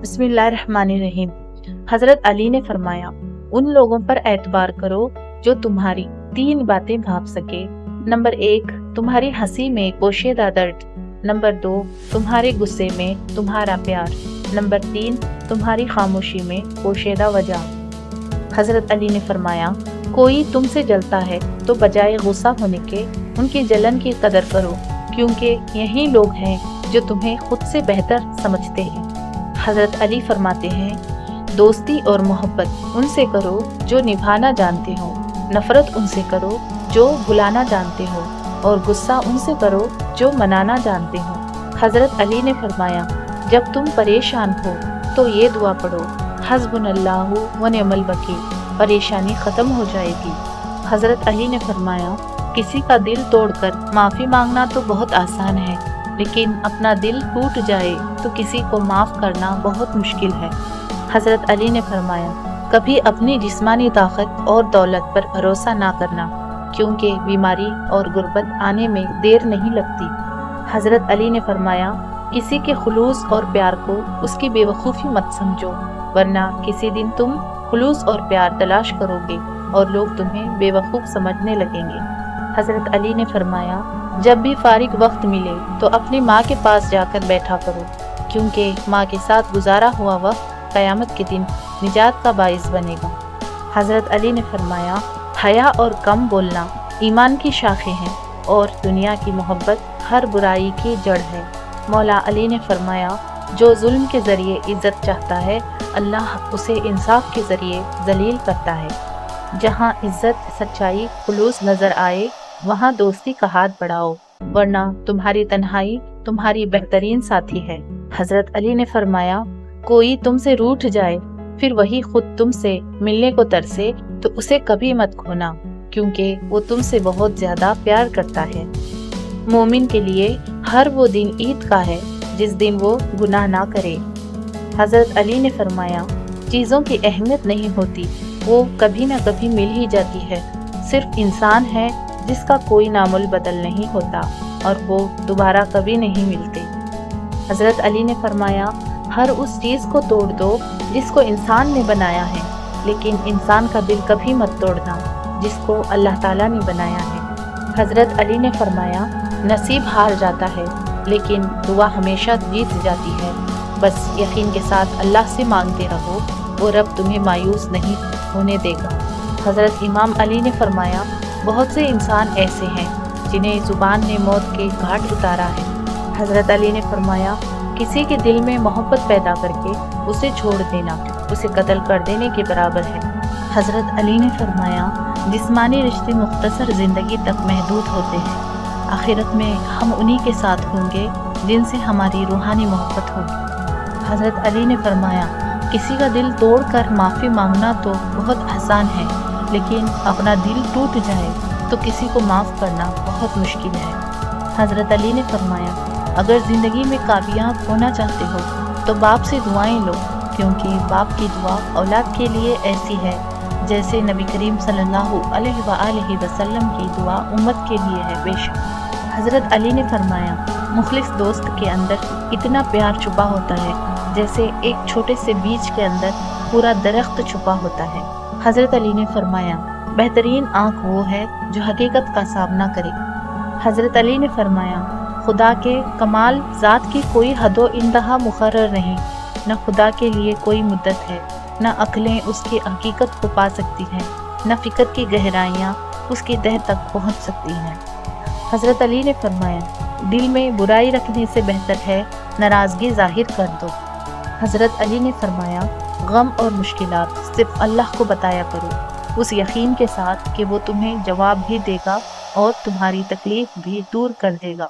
بسم اللہ الرحمن الرحیم۔ حضرت علی نے فرمایا، ان لوگوں پر اعتبار کرو جو تمہاری 3 باتیں بھاپ سکے۔ نمبر 1، تمہاری ہنسی میں پوشیدہ درد۔ نمبر 2، تمہارے غصے میں تمہارا پیار۔ نمبر 3، تمہاری خاموشی میں پوشیدہ وجہ۔ حضرت علی نے فرمایا، کوئی تم سے جلتا ہے تو بجائے غصہ ہونے کے ان کی جلن کی قدر کرو، کیونکہ یہی لوگ ہیں جو تمہیں خود سے بہتر سمجھتے ہیں۔ حضرت علی فرماتے ہیں، دوستی اور محبت ان سے کرو جو نبھانا جانتے ہو، نفرت ان سے کرو جو بھلانا جانتے ہو، اور غصہ ان سے کرو جو منانا جانتے ہو۔ حضرت علی نے فرمایا، جب تم پریشان ہو تو یہ دعا پڑھو، حسبنا اللہ و نعم الوکیل، پریشانی ختم ہو جائے گی۔ حضرت علی نے فرمایا، کسی کا دل توڑ کر معافی مانگنا تو بہت آسان ہے، لیکن اپنا دل ٹوٹ جائے تو کسی کو معاف کرنا بہت مشکل ہے۔ حضرت علی نے فرمایا، کبھی اپنی جسمانی طاقت اور دولت پر بھروسہ نہ کرنا، کیونکہ بیماری اور غربت آنے میں دیر نہیں لگتی۔ حضرت علی نے فرمایا، کسی کے خلوص اور پیار کو اس کی بے وقوفی مت سمجھو، ورنہ کسی دن تم خلوص اور پیار تلاش کرو گے اور لوگ تمہیں بے وقوف سمجھنے لگیں گے۔ حضرت علی نے فرمایا، جب بھی فارغ وقت ملے تو اپنی ماں کے پاس جا کر بیٹھا کرو، کیونکہ ماں کے ساتھ گزارا ہوا وقت قیامت کے دن نجات کا باعث بنے گا۔ حضرت علی نے فرمایا، حیا اور کم بولنا ایمان کی شاخیں ہیں، اور دنیا کی محبت ہر برائی کی جڑ ہے۔ مولا علی نے فرمایا، جو ظلم کے ذریعے عزت چاہتا ہے، اللہ اسے انصاف کے ذریعے ذلیل کرتا ہے۔ جہاں عزت، سچائی، خلوص نظر آئے، وہاں دوستی کا ہاتھ بڑھاؤ، ورنہ تمہاری تنہائی تمہاری بہترین ساتھی ہے۔ حضرت علی نے فرمایا، کوئی تم سے روٹھ جائے پھر وہی خود تم سے ملنے کو ترسے تو اسے کبھی مت کھونا، کیونکہ وہ تم سے بہت زیادہ پیار کرتا ہے۔ مومن کے لیے ہر وہ دن عید کا ہے جس دن وہ گناہ نہ کرے۔ حضرت علی نے فرمایا، چیزوں کی اہمیت نہیں ہوتی، وہ کبھی نہ کبھی مل ہی جاتی ہے، صرف انسان ہے جس کا کوئی نام بدل نہیں ہوتا اور وہ دوبارہ کبھی نہیں ملتے۔ حضرت علی نے فرمایا، ہر اس چیز کو توڑ دو جس کو انسان نے بنایا ہے، لیکن انسان کا دل کبھی مت توڑنا جس کو اللہ تعالیٰ نے بنایا ہے۔ حضرت علی نے فرمایا، نصیب ہار جاتا ہے لیکن دعا ہمیشہ جیت جاتی ہے، بس یقین کے ساتھ اللہ سے مانگتے رہو، وہ رب تمہیں مایوس نہیں ہونے دے گا۔ حضرت امام علی نے فرمایا، بہت سے انسان ایسے ہیں جنہیں زبان نے موت کے گھاٹ اتارا ہے۔ حضرت علی نے فرمایا، کسی کے دل میں محبت پیدا کر کے اسے چھوڑ دینا اسے قتل کر دینے کے برابر ہے۔ حضرت علی نے فرمایا، جسمانی رشتے مختصر زندگی تک محدود ہوتے ہیں، آخرت میں ہم انہی کے ساتھ ہوں گے جن سے ہماری روحانی محبت ہوگی۔ حضرت علی نے فرمایا، کسی کا دل توڑ کر معافی مانگنا تو بہت آسان ہے، لیکن اپنا دل ٹوٹ جائے تو کسی کو معاف کرنا بہت مشکل ہے۔ حضرت علی نے فرمایا، اگر زندگی میں کامیاب ہونا چاہتے ہو تو باپ سے دعائیں لو، کیونکہ باپ کی دعا اولاد کے لیے ایسی ہے جیسے نبی کریم صلی اللہ علیہ وآلہ وسلم کی دعا امت کے لیے ہے۔ بے شک حضرت علی نے فرمایا، مخلص دوست کے اندر اتنا پیار چھپا ہوتا ہے جیسے ایک چھوٹے سے بیج کے اندر پورا درخت چھپا ہوتا ہے۔ حضرت علی نے فرمایا، بہترین آنکھ وہ ہے جو حقیقت کا سامنا کرے۔ حضرت علی نے فرمایا، خدا کے کمال ذات کی کوئی حد و انتہا مقرر نہیں، نہ خدا کے لیے کوئی مدت ہے، نہ عقلیں اس کی حقیقت کو پا سکتی ہیں، نہ فکر کی گہرائیاں اس کی تہ تک پہنچ سکتی ہیں۔ حضرت علی نے فرمایا، دل میں برائی رکھنے سے بہتر ہے ناراضگی ظاہر کر دو۔ حضرت علی نے فرمایا، غم اور مشکلات صرف اللہ کو بتایا کرو، اس یقین کے ساتھ کہ وہ تمہیں جواب بھی دے گا اور تمہاری تکلیف بھی دور کر دے گا۔